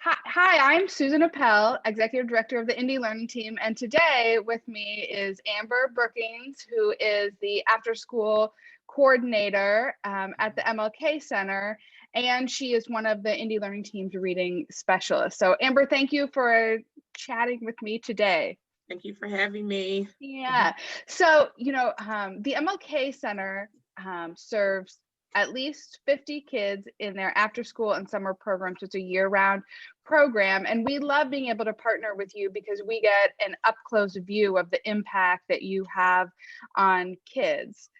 Hi, I'm Susan Appel, Executive Director of the Indie Learning Team, and today with me is Amber Brookings, who is the after-school coordinator at the MLK Center, and she is one of the Indie Learning Team's reading specialists. So Amber, thank you for chatting with me today. Thank you for having me. Yeah, so, the MLK Center serves at least 50 kids in their after school and summer programs. It's a year-round program, and we love being able to partner with you because we get an up-close view of the impact that you have on kids.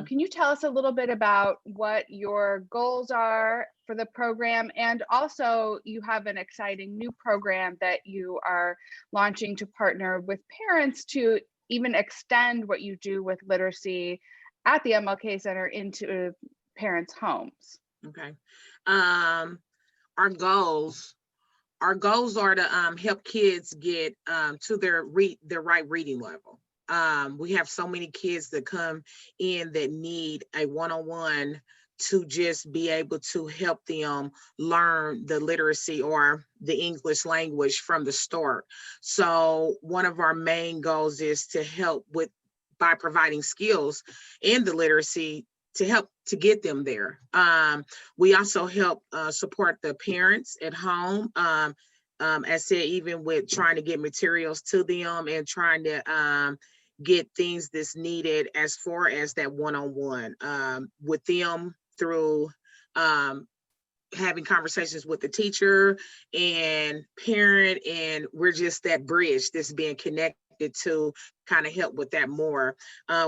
Can you tell us a little bit about what your goals are for the program? And also, you have an exciting new program that you are launching to partner with parents to even extend what you do with literacy at the MLK Center into parents' homes. Okay. Our goals are to help kids get to their right reading level. We have so many kids that come in that need a one-on-one to just be able to help them learn the literacy or the English language from the start. So one of our main goals is to help by providing skills in the literacy to help to get them there. We also help support the parents at home. As said, even with trying to get materials to them and trying to get things that's needed as far as that one-on-one with them through having conversations with the teacher and parent, and we're just that bridge that's being connected to kind of help with that more.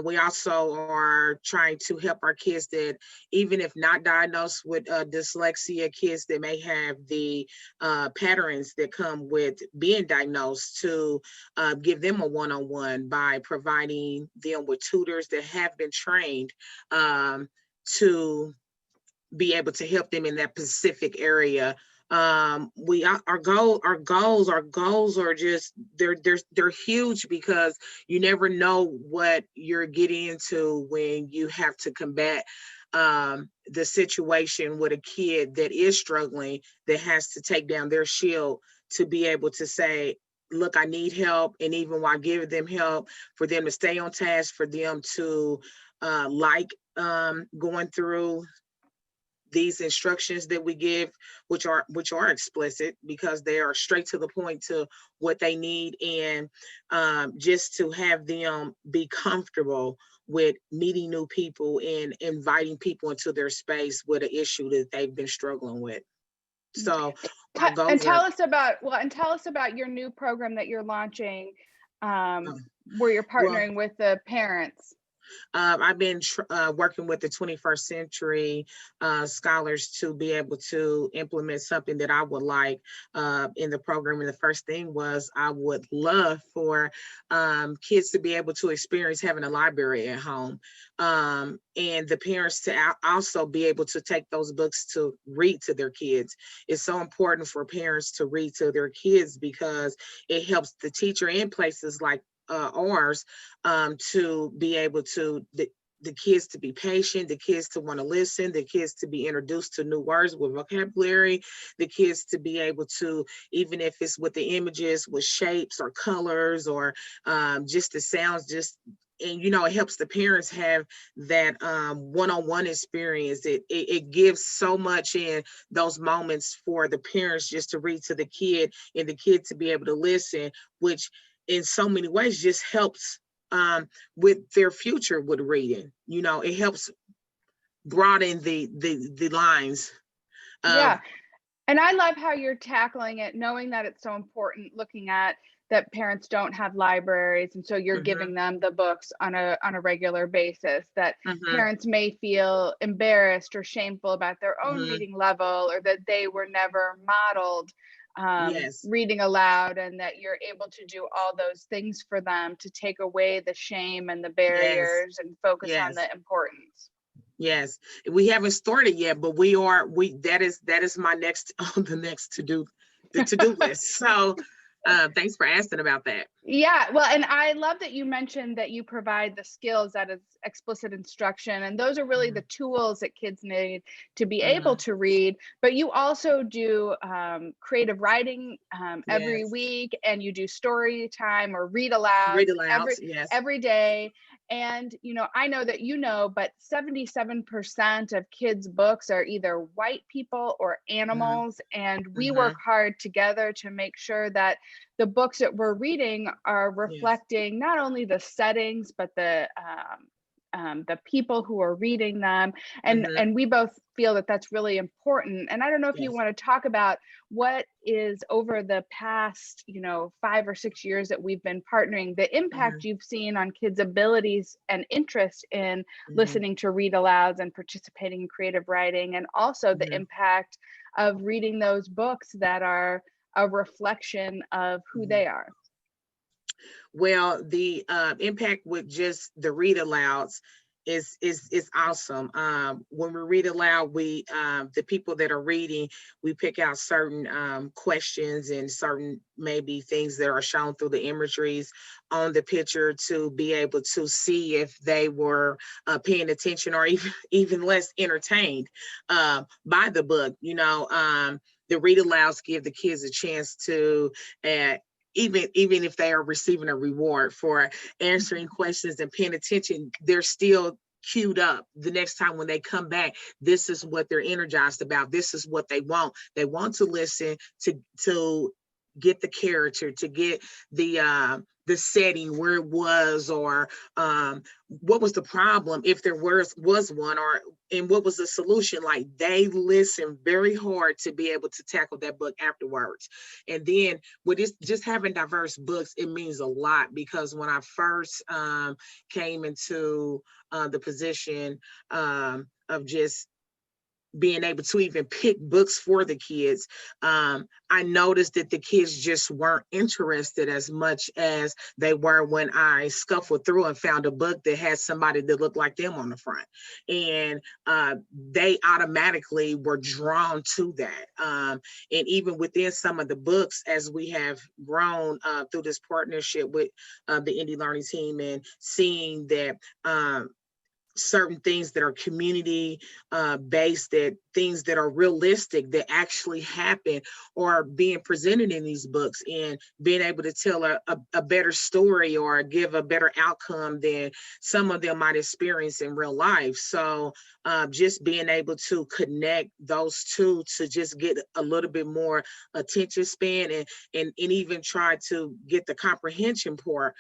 We also are trying to help our kids that even if not diagnosed with dyslexia, kids that may have the patterns that come with being diagnosed, to give them a one-on-one by providing them with tutors that have been trained to be able to help them in that specific area. Our goals are just they're huge, because you never know what you're getting into when you have to combat the situation with a kid that is struggling, that has to take down their shield to be able to say, look, I need help. And even while giving them help, for them to stay on task, for them to going through these instructions that we give, which are explicit, because they are straight to the point to what they need, and just to have them be comfortable with meeting new people and inviting people into their space with an issue that they've been struggling with. So tell us about your new program that you're launching, where you're partnering with the parents. I've been working with the 21st century scholars to be able to implement something that I would like in the program. And the first thing was, I would love for kids to be able to experience having a library at home, and the parents to also be able to take those books to read to their kids. It's so important for parents to read to their kids, because it helps the teacher in places like ours to be able to the kids to be patient, the kids to want to listen, the kids to be introduced to new words with vocabulary, the kids to be able to, even if it's with the images, with shapes or colors, or just the sounds, and it helps the parents have that one-on-one experience. It gives so much in those moments for the parents just to read to the kid, and the kid to be able to listen, which in so many ways just helps with their future with reading. It helps broaden the lines. Yeah, and I love how you're tackling it, knowing that it's so important, looking at that parents don't have libraries, and so you're giving them the books on a regular basis, that parents may feel embarrassed or shameful about their own reading level, or that they were never modeled reading aloud, and that you're able to do all those things for them to take away the shame and the barriers and focus on the importance. Yes, we haven't started yet, but that is my next on the to-do list. So Thanks for asking about that. Yeah, well, and I love that you mentioned that you provide the skills that is explicit instruction, and those are really the Mhm, tools that kids need to be able mhm. to read. But you also do creative writing every Yes. week, and you do story time or read alouds Read alouds. Yes. every day. And I know that but 77% of kids' books are either white people or Mhm, animals, and we work mhm. hard together to make sure that the books that we're reading are Yes. reflecting not only the settings but the people who are reading them, Mhm. and we both feel that that's really important. And I don't know if you Yes. want to talk about what is over the past 5 or 6 years that we've been partnering, the impact Mhm, you've seen on kids' abilities and interest in mhm, listening to read alouds and participating in creative writing, and also the mhm, impact of reading those books that are a reflection of who mhm. they are. Well, the impact with just the read alouds is awesome. When we read aloud, we the people that are reading, we pick out certain questions and certain maybe things that are shown through the imageries on the picture to be able to see if they were paying attention or even less entertained by the book. The read alouds give the kids a chance to uh, even if they are receiving a reward for answering questions and paying attention, they're still queued up the next time when they come back. This is what they're energized about. This is what they want. They want to listen to get the character, to get the setting where it was, or what was the problem if there was one, or and what was the solution. Like, they listen very hard to be able to tackle that book afterwards. And then with this, just having diverse books, it means a lot, because when I first came into the position of just being able to even pick books for the kids, I noticed that the kids just weren't interested as much as they were when I scuffled through and found a book that had somebody that looked like them on the front. And they automatically were drawn to that. And even within some of the books, as we have grown through this partnership with the Indie Learning Team, and seeing that certain things that are community based, that things that are realistic, that actually happen, or being presented in these books, and being able to tell a better story or give a better outcome than some of them might experience in real life. So just being able to connect those two to just get a little bit more attention span, and even try to get the comprehension part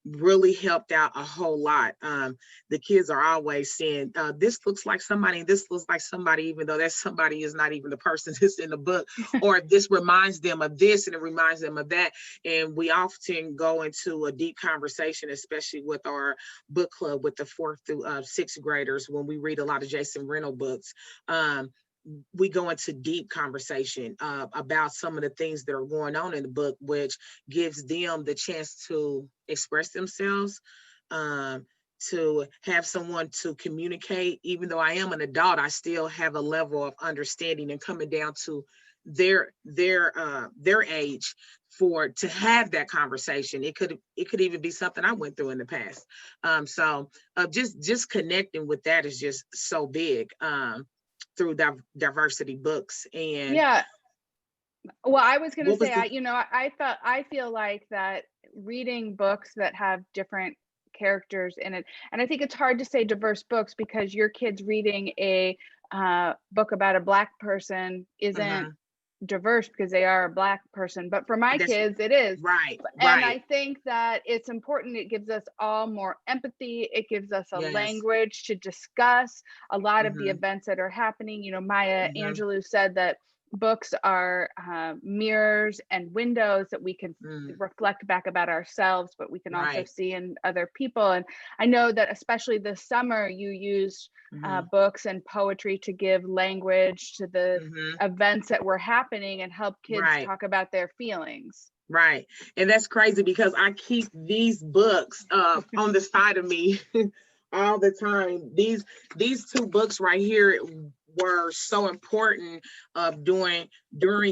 really helped out a whole lot. The kids are always saying, this looks like somebody, this looks like somebody, even though that somebody is not even the person that's in the book, or this reminds them of this and it reminds them of that. And we often go into a deep conversation, especially with our book club with the 4th through 6th graders, when we read a lot of Jason Reynolds books. We go into deep conversation about some of the things that are going on in the book, which gives them the chance to express themselves, to have someone to communicate. Even though I am an adult, I still have a level of understanding and coming down to their age to have that conversation. It could even be something I went through in the past. So just connecting with that is just so big through diversity books. And Yeah. Well, I was going to what was say, the I feel like that reading books that have different characters in it, and I think it's hard to say diverse books because your kids reading a book about a Black person isn't Mhm. diverse because they are a Black person. But for my That's kids, it is. right, And right. I think that it's important. It gives us all more empathy. It gives us a Yes. language to discuss a lot of the Mhm. events that are happening. Maya Mhm. Angelou said that books are mirrors and windows that we can Mm. reflect back about ourselves, but we can also Right. see in other people. And I know that especially this summer, you used Mhm. books and poetry to give language to the Mhm. events that were happening and help kids Right. talk about their feelings. Right. And that's crazy, because I keep these books on the side of me all the time. These two books right here were so important during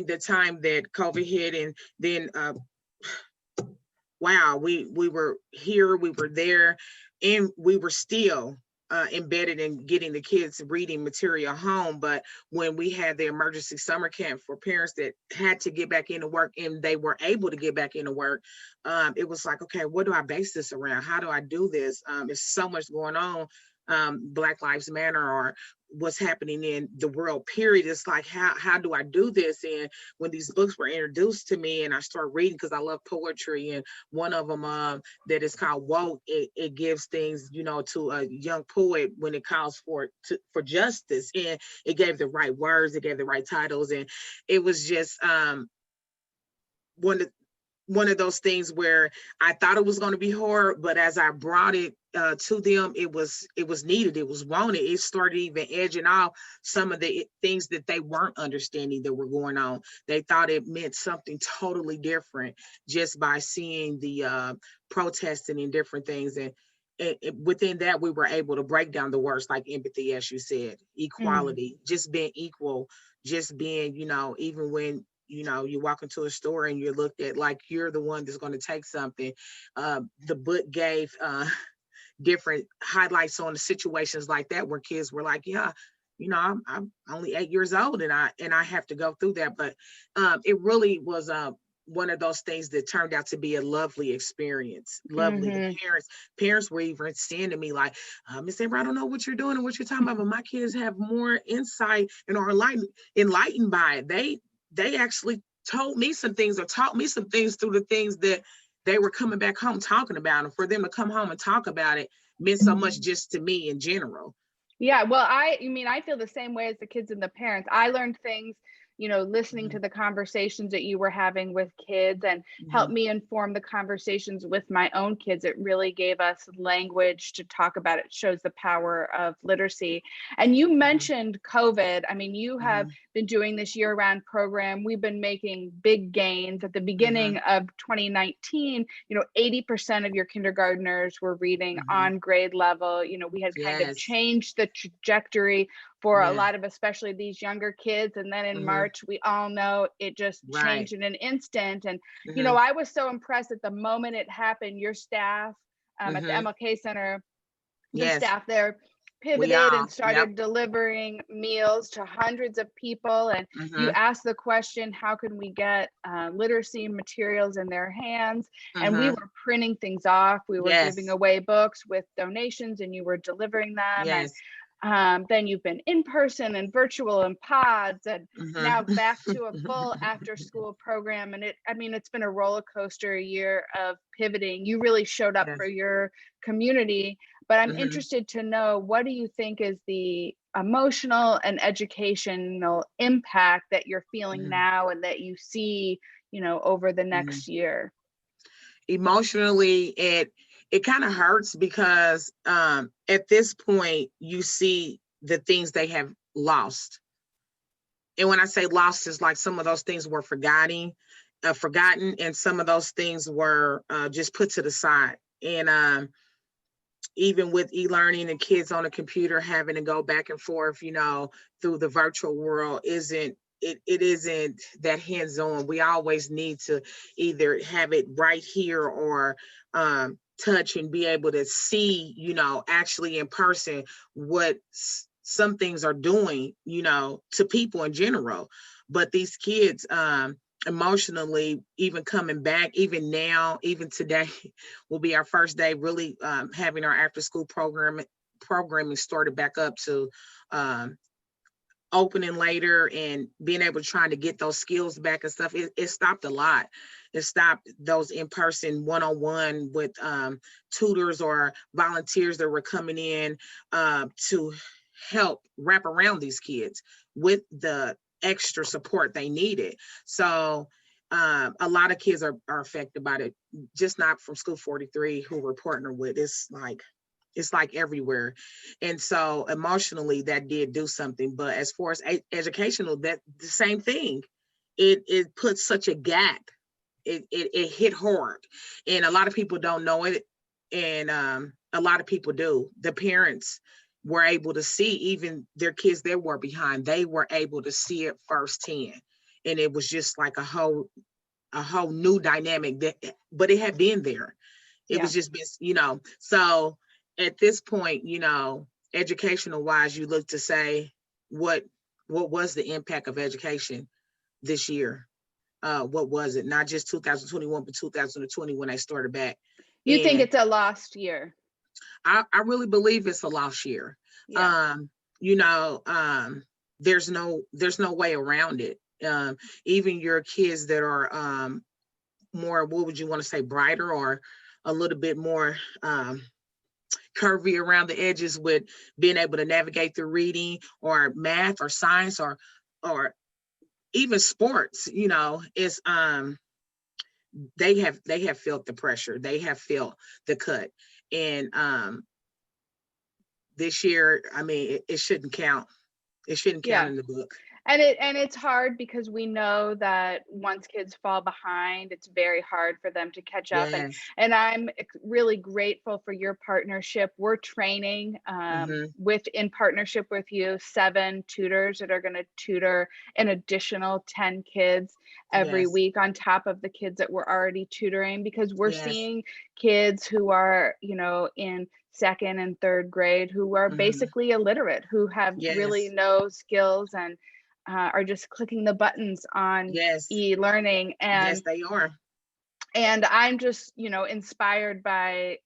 the time that COVID hit, and then wow, we were here, we were there, and we were still embedded in getting the kids reading material home. But when we had the emergency summer camp for parents that had to get back into work and they were able to get back into work, it was like, okay, what do I base this around? How do I do this? There's so much going on. Black Lives Matter, or what's happening in the world, period. It's like, how do I do this? And when these books were introduced to me and I started reading, because I love poetry, and one of them that is called Woke, it gives things, you know, to a young poet when it calls for justice, and it gave the right words, it gave the right titles, and it was just one of those things where I thought it was going to be horror, but as I brought it to them, it was needed, it was wanted. It started even edging off some of the things that they weren't understanding that were going on. They thought it meant something totally different just by seeing the protesting and different things. And within that, we were able to break down the words like empathy, as you said, equality, just being equal, just being, you know, even when, you know, you walk into a store and you're looked at like you're the one that's going to take something. The book gave different highlights on the situations like that, where kids were like, yeah, you know, I'm only 8 years old and I have to go through that. But it really was one of those things that turned out to be a lovely experience. Lovely. The parents were even saying to me like, Miss Amber, I don't know what you're doing and what you're talking about, but my kids have more insight and are enlightened by it. They actually told me some things or taught me some things through the things that they were coming back home talking about. And for them to come home and talk about it meant so much just to me in general. Yeah, well, I mean, I feel the same way as the kids and the parents. I learned things, you know, listening to the conversations that you were having with kids, and helped me inform the conversations with my own kids. It really gave us language to talk about. It shows the power of literacy. And you mentioned COVID. I mean, you have been doing this year-round program. We've been making big gains. At the beginning of 2019, you know, 80% of your kindergartners were reading on grade level. You know, we had kind of changed the trajectory for a lot of, especially these younger kids. And then in March, we all know it just changed in an instant. And, you know, I was so impressed at the moment it happened. Your staff at the MLK Center, the staff there pivoted and started delivering meals to hundreds of people. And you asked the question, how can we get literacy materials in their hands? And we were printing things off. We were giving away books with donations, and you were delivering them. And then you've been in person and virtual and pods, and now back to a full after school program. And I mean, it's been a roller coaster year of pivoting. You really showed up for your community, but I'm interested to know, what do you think is the emotional and educational impact that you're feeling now and that you see, you know, over the next year? Emotionally, it kind of hurts because at this point you see the things they have lost. And when I say lost, is like some of those things were forgotten, and some of those things were just put to the side. And even with e-learning and kids on a computer having to go back and forth, you know, through the virtual world, it isn't that hands-on. We always need to either have it right here or touch and be able to see, you know, actually in person what some things are doing, you know, to people in general. But these kids, emotionally, even coming back, even now, even today will be our first day really having our after school programming started back up to opening later, and being able to try to get those skills back and stuff. It stopped a lot. It stopped those in-person one-on-one with tutors or volunteers that were coming in to help wrap around these kids with the extra support they needed. So a lot of kids are affected by it, just not from School 43 who we're partnered with. It's like everywhere. And so emotionally that did do something. But as far as educational, that the same thing. It put such a gap. It hit hard, and a lot of people don't know it, and a lot of people do. The parents were able to see, even their kids that were behind, they were able to see it firsthand, and it was just like a whole a whole new dynamic but it had been there. It Yeah. was just been, so at this point, educational wise, you look to say what was the impact of education this year? What was it? Not just 2021, but 2020 when I started back. You think And it's a lost year? I really believe it's a lost year. Yeah. There's no way around it. Even your kids that are more, what would you want to say, brighter or a little bit more curvy around the edges with being able to navigate through reading or math or science or even sports, is they have felt the pressure, they have felt the cut. And this year, I mean, it shouldn't count. It shouldn't count in the book. And it's hard because we know that once kids fall behind, it's very hard for them to catch up. Yes. And I'm really grateful for your partnership. We're training in partnership with you 7 tutors that are going to tutor an additional 10 kids every week on top of the kids that we're already tutoring, because we're seeing kids who are, in 2nd and 3rd grade who are basically illiterate, who have really no skills and are just clicking the buttons on e-learning. And yes, they are. And I'm just, inspired by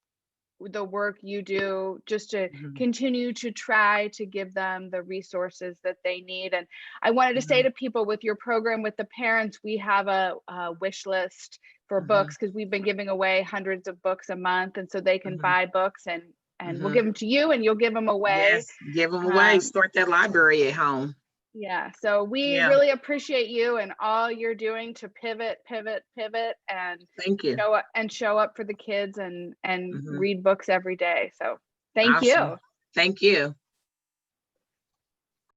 the work you do, just to continue to try to give them the resources that they need. And I wanted to say to people, with your program with the parents, we have a wish list for books, because we've been giving away hundreds of books a month, and so they can buy books, and we'll give them to you and you'll give them away. Yes, give them away. Start that library at home. Yeah, so we really appreciate you and all you're doing to pivot, and thank you. Show up for the kids and read books every day. So thank Awesome. you. Thank you.